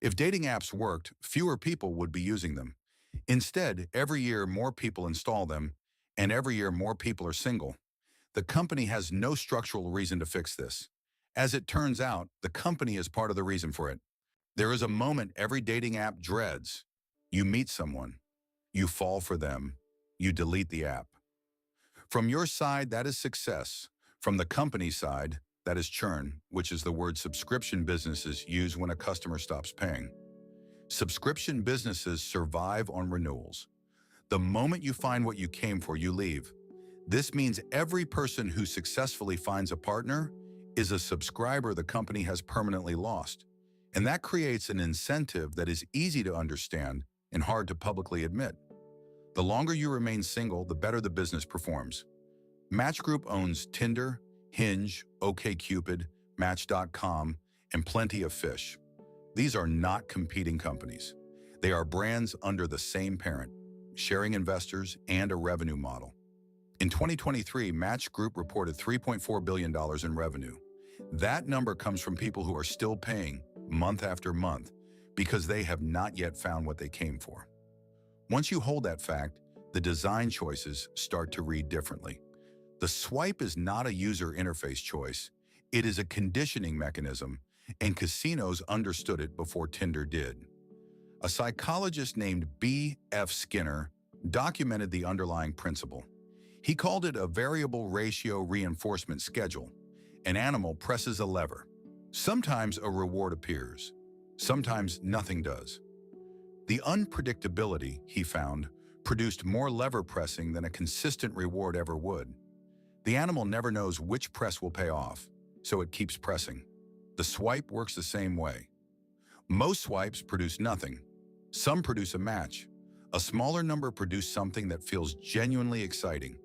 If dating apps worked, fewer people would be using them. Instead, every year more people install them, and every year more people are single. The company has no structural reason to fix this. As it turns out, the company is part of the reason for it. There is a moment every dating app dreads. You meet someone, you fall for them, you delete the app. From your side, that is success. From the company side, that is churn, which is the word subscription businesses use when a customer stops paying. Subscription businesses survive on renewals. The moment you find what you came for, you leave. This means every person who successfully finds a partner is a subscriber the company has permanently lost. And that creates an incentive that is easy to understand and hard to publicly admit. The longer you remain single, the better the business performs. Match Group owns Tinder, Hinge, OkCupid, Match.com, and plenty of fish. These are not competing companies. They are brands under the same parent, sharing investors and a revenue model. In 2023, Match Group reported $3.4 billion in revenue. That number comes from people who are still paying month after month because they have not yet found what they came for. Once you hold that fact, the design choices start to read differently. The swipe is not a user interface choice. It is a conditioning mechanism, and casinos understood it before Tinder did. A psychologist named B.F. Skinner documented the underlying principle. He called it a variable ratio reinforcement schedule. An animal presses a lever. Sometimes a reward appears. Sometimes nothing does. The unpredictability, he found, produced more lever pressing than a consistent reward ever would. The animal never knows which press will pay off, so it keeps pressing. The swipe works the same way. Most swipes produce nothing. Some produce a match. A smaller number produce something that feels genuinely exciting.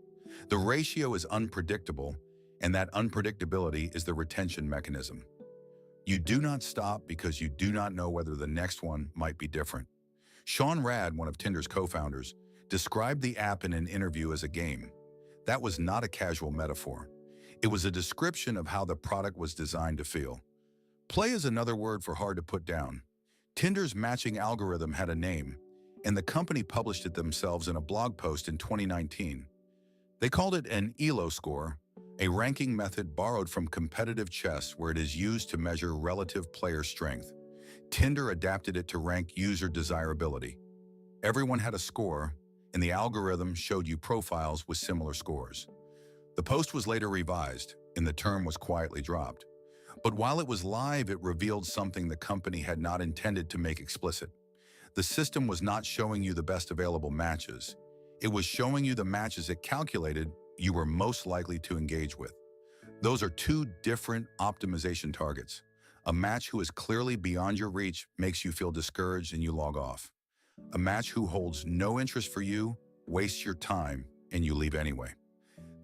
The ratio is unpredictable, and that unpredictability is the retention mechanism. You do not stop because you do not know whether the next one might be different. Sean Rad, one of Tinder's co-founders, described the app in an interview as a game. That was not a casual metaphor. It was a description of how the product was designed to feel. Play is another word for hard to put down. Tinder's matching algorithm had a name, and the company published it themselves in a blog post in 2019. They called it an ELO score, a ranking method borrowed from competitive chess where it is used to measure relative player strength. Tinder adapted it to rank user desirability. Everyone had a score, and the algorithm showed you profiles with similar scores. The post was later revised, and the term was quietly dropped. But while it was live, it revealed something the company had not intended to make explicit. The system was not showing you the best available matches. It was showing you the matches it calculated you were most likely to engage with. Those are two different optimization targets. A match who is clearly beyond your reach makes you feel discouraged and you log off. A match who holds no interest for you wastes your time and you leave anyway.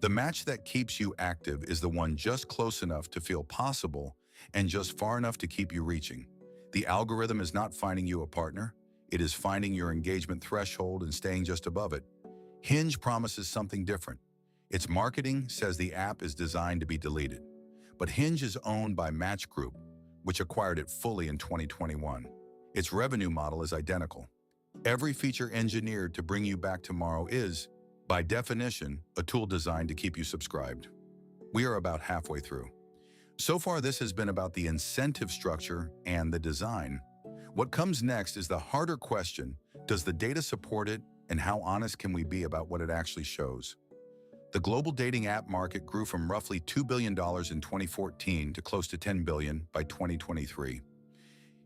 The match that keeps you active is the one just close enough to feel possible and just far enough to keep you reaching. The algorithm is not finding you a partner. It is finding your engagement threshold and staying just above it. Hinge promises something different. Its marketing says the app is designed to be deleted. But Hinge is owned by Match Group, which acquired it fully in 2021. Its revenue model is identical. Every feature engineered to bring you back tomorrow is, by definition, a tool designed to keep you subscribed. We are about halfway through. So far, this has been about the incentive structure and the design. What comes next is the harder question: does the data support it, and how honest can we be about what it actually shows? The global dating app market grew from roughly $2 billion in 2014 to close to $10 billion by 2023.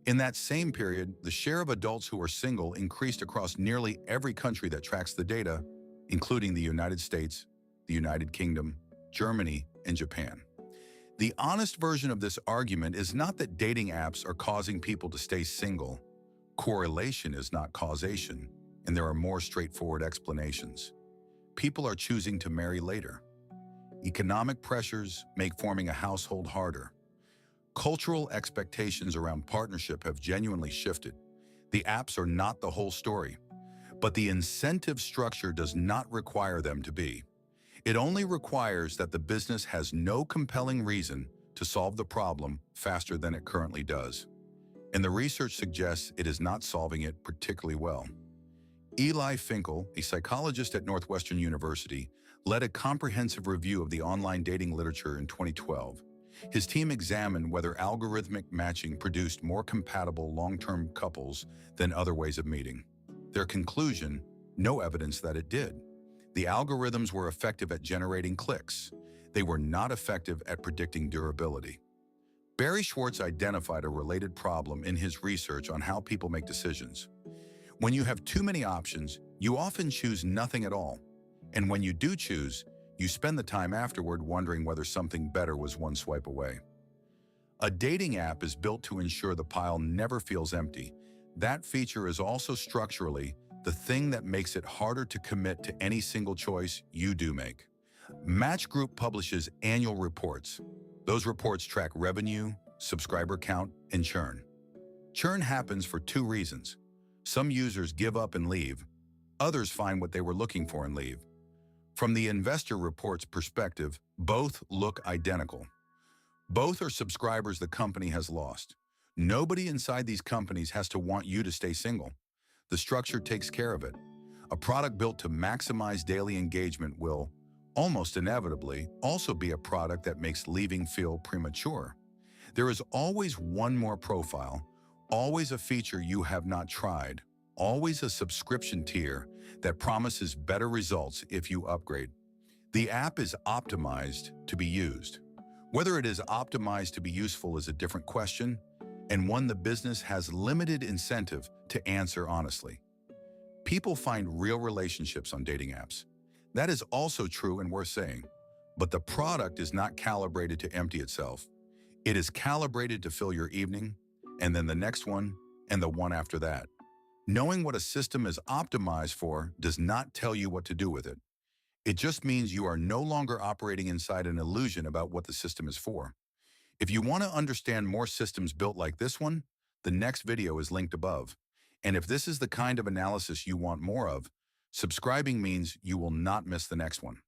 In that same period, the share of adults who are single increased across nearly every country that tracks the data, including the United States, the United Kingdom, Germany, and Japan. The honest version of this argument is not that dating apps are causing people to stay single. Correlation is not causation, and there are more straightforward explanations. People are choosing to marry later. Economic pressures make forming a household harder. Cultural expectations around partnership have genuinely shifted. The apps are not the whole story, but the incentive structure does not require them to be. It only requires that the business has no compelling reason to solve the problem faster than it currently does. and the research suggests it is not solving it particularly well. Eli Finkel, a psychologist at Northwestern University, led a comprehensive review of the online dating literature in 2012. His team examined whether algorithmic matching produced more compatible long-term couples than other ways of meeting. Their conclusion: no evidence that it did. The algorithms were effective at generating clicks. They were not effective at predicting durability. Barry Schwartz identified a related problem in his research on how people make decisions. When you have too many options, you often choose nothing at all. And when you do choose, you spend the time afterward wondering whether something better was one swipe away. A dating app is built to ensure the pile never feels empty. That feature is also structurally the thing that makes it harder to commit to any single choice you do make. Match Group publishes annual reports. Those reports track revenue, subscriber count, and churn. Churn happens for two reasons. Some users give up and leave. Others find what they were looking for and leave. From the investor report's perspective, both look identical. Both are subscribers the company has lost. Nobody inside these companies has to want you to stay single. The structure takes care of it. A product built to maximize daily engagement will, almost inevitably, also be a product that makes leaving feel premature. There is always one more profile, always a feature you have not tried, always a subscription tier that promises better results if you upgrade. The app is optimized to be used. Whether it is optimized to be useful is a different question, and one the business has limited incentive to answer honestly. People find real relationships on dating apps. That is also true and worth saying. But the product is not calibrated to empty itself. It is calibrated to fill your evening, and then the next one, and the one after that. Knowing what a system is optimized for does not tell you what to do with it. It just means you are no longer operating inside an illusion about what the system is for. If you want to understand more systems built like this one, the next video is linked above. And if this is the kind of analysis you want more of, subscribing means you will not miss the next one.